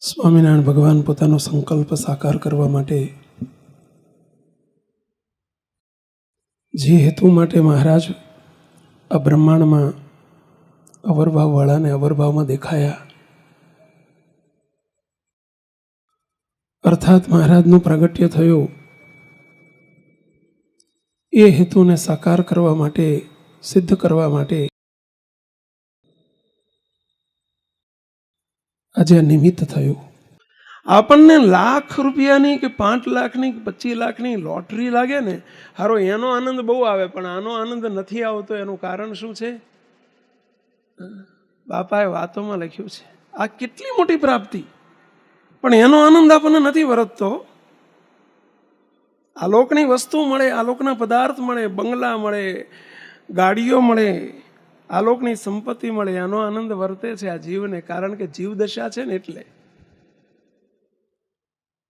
સ્વામિનારાયણ ભગવાન પોતાનો સંકલ્પ સાકાર કરવા માટે જે હેતુ માટે મહારાજ આ બ્રહ્માંડમાં અવરભાવવાળાને અવરભાવમાં દેખાયા, અર્થાત મહારાજનું પ્રાગટ્ય થયું, એ હેતુને સાકાર કરવા માટે, સિદ્ધ કરવા માટે આજે નિમિત્ત થયું. આપણને લાખ રૂપિયાની કે 5 લાખની કે 25 લાખની લોટરી લાગે ને, હારો એનો આનંદ બહુ આવે, પણ આનો આનંદ નથી આવતો. એનું કારણ શું છે? બાપાએ વાતોમાં લખ્યું છે, આ કેટલી મોટી પ્રાપ્તિ, પણ એનો આનંદ આપણને નથી વર્તતો. આલોકની વસ્તુ મળે, આલોકના પદાર્થ મળે, બંગલા મળે, ગાડીઓ મળે, આલોકની સંપત્તિ મળે, એનો આનંદ વર્તે છે આ જીવને. કારણ કે જીવ દશા છે ને, એટલે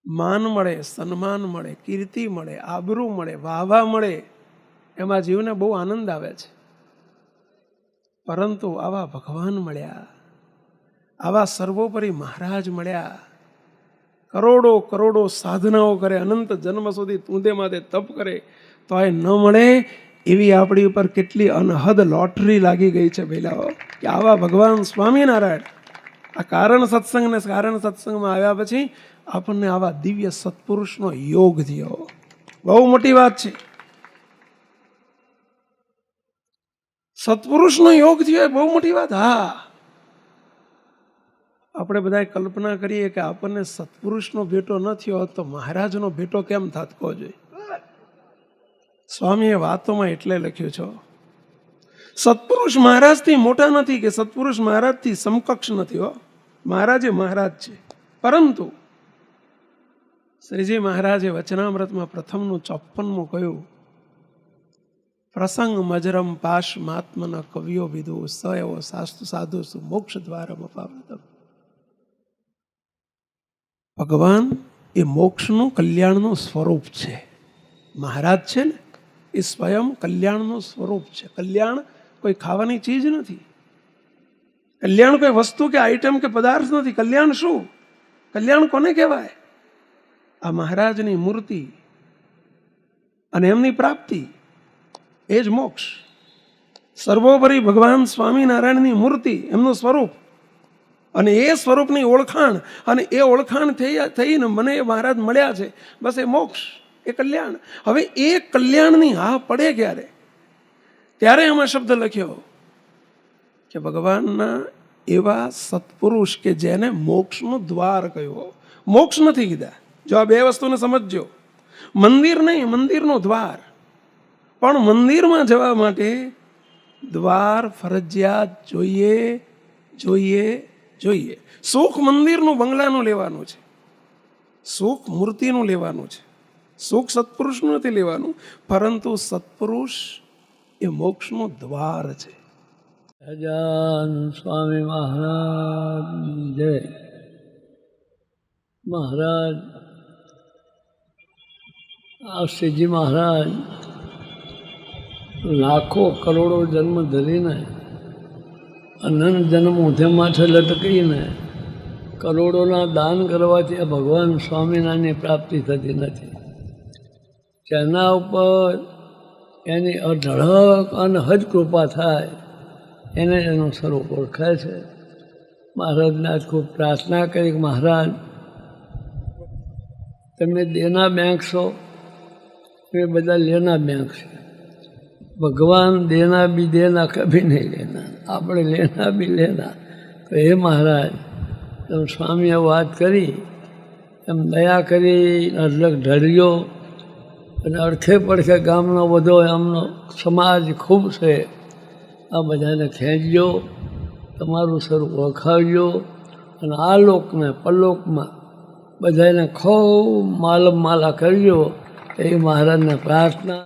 માન મળે, સન્માન મળે, કીર્તિ મળે, આબરૂ મળે, વાહવા મળે, એમાં જીવને બહુ આનંદ આવે છે. પરંતુ આવા ભગવાન મળ્યા, આવા સર્વોપરી મહારાજ મળ્યા, કરોડો કરોડો સાધનાઓ કરે, અનંત જન્મ સુધી તુંદે માથે તપ કરે, તો એ ન મળે. એવી આપણી ઉપર કેટલી અનહદ લોટરી લાગી ગઈ છે પહેલાઓ, કે આવા ભગવાન સ્વામિનારાયણ આ કારણ સત્સંગ ને કારણ સત્સંગમાં આવ્યા પછી આપણને આવા દિવ્ય સત્પુરુષનો યોગ થયો. બહુ મોટી વાત છે. સત્પુરુષનો યોગ થયો એ બહુ મોટી વાત. હા, આપણે બધા કલ્પના કરીએ કે આપણને સત્પુરુષનો ભેટો ન થયો હોત તો મહારાજનો ભેટો કેમ થાત? કહો જોઈએ. સ્વામીએ વાતોમાં એટલે લખ્યું છે, સત્પુરુષ મહારાજથી મોટા નથી કે સત્પુરુષ મહારાજથી સમકક્ષ નથી. હો, મહારાજે મહારાજ છે. પરંતુ શ્રીજી મહારાજે વચનામૃતમાં પ્રથમનું 54મું કહ્યું, પ્રસંગ મજરમ પાશ મહાત્મન કવિયો વિદુ સ એવો શાસ્તુ સાધુ સુ મોક્ષ દ્વારમ અપાવૃતમ. ભગવાન એ મોક્ષનું કલ્યાણનું સ્વરૂપ છે. મહારાજ છે ને, એ સ્વયં કલ્યાણનું સ્વરૂપ છે. કલ્યાણ કોઈ ખાવાની ચીજ નથી, કલ્યાણ કોઈ વસ્તુ કે આઈટમ કે પદાર્થ નથી. કલ્યાણ શું? કલ્યાણ કોને કહેવાય? આ મહારાજની મૂર્તિ અને એમની પ્રાપ્તિ, એ જ મોક્ષ. સર્વોપરી ભગવાન સ્વામિનારાયણની મૂર્તિ, એમનું સ્વરૂપ, અને એ સ્વરૂપની ઓળખાણ, અને એ ઓળખાણ થઈને મને એ મહારાજ મળ્યા છે, બસ એ મોક્ષ, એ કલ્યાણ. હવે એ કલ્યાણની હા પડે ક્યારે? ત્યારે એમાં શબ્દ લખ્યો કે ભગવાનના એવા સત્પુરુષ કે જેને મોક્ષનું દ્વાર કહ્યું. મોક્ષ નથી કીધા. જો આ બે વસ્તુને સમજજો. મંદિર નહીં, મંદિરનો દ્વાર. પણ મંદિરમાં જવા માટે દ્વાર ફરજિયાત જોઈએ, જોઈએ, જોઈએ. સુખ મંદિરનું, બંગલાનું લેવાનું છે, સુખ મૂર્તિનું લેવાનું છે, સુખ સત્પુરુષનું નથી લેવાનું. પરંતુ સત્પુરુષ એ મોક્ષનું દ્વાર છે. સહજાન સ્વામી મહારાજ જય. મહારાજ આ શ્રીજી મહારાજ લાખો કરોડો જન્મ ધરીને, અનંત જન્મ ઊંધે માથે લટકીને કરોડોના દાન કરવાથી આ ભગવાન સ્વામિનારાયણની પ્રાપ્તિ થતી નથી. જેના ઉપર એની અઢળક અનહદ કૃપા થાય એને એનું સ્વરૂપ ઓળખાય છે. મહારાજને આજ ખૂબ પ્રાર્થના કરી કે મહારાજ તમે દેના બેંક છો, એ બધા લેના બેંક છે. ભગવાન દેના બી દેના કભી નહીં લેના, આપણે લેના બી લેના. તો હે મહારાજ, તમે સ્વામીએ વાત કરી એમ દયા કરી, અઢળક ઢળ્યો, અને અડખે પડખે ગામનો બધો એમનો સમાજ ખૂબ છે, આ બધાને ખેંચજો, તમારું સ્વરૂપ ઓળખાવજો, અને આ લોકને પરલોકમાં બધાને ખૂબ માલમ માલા કરજો. એ મહારાજને પ્રાર્થના.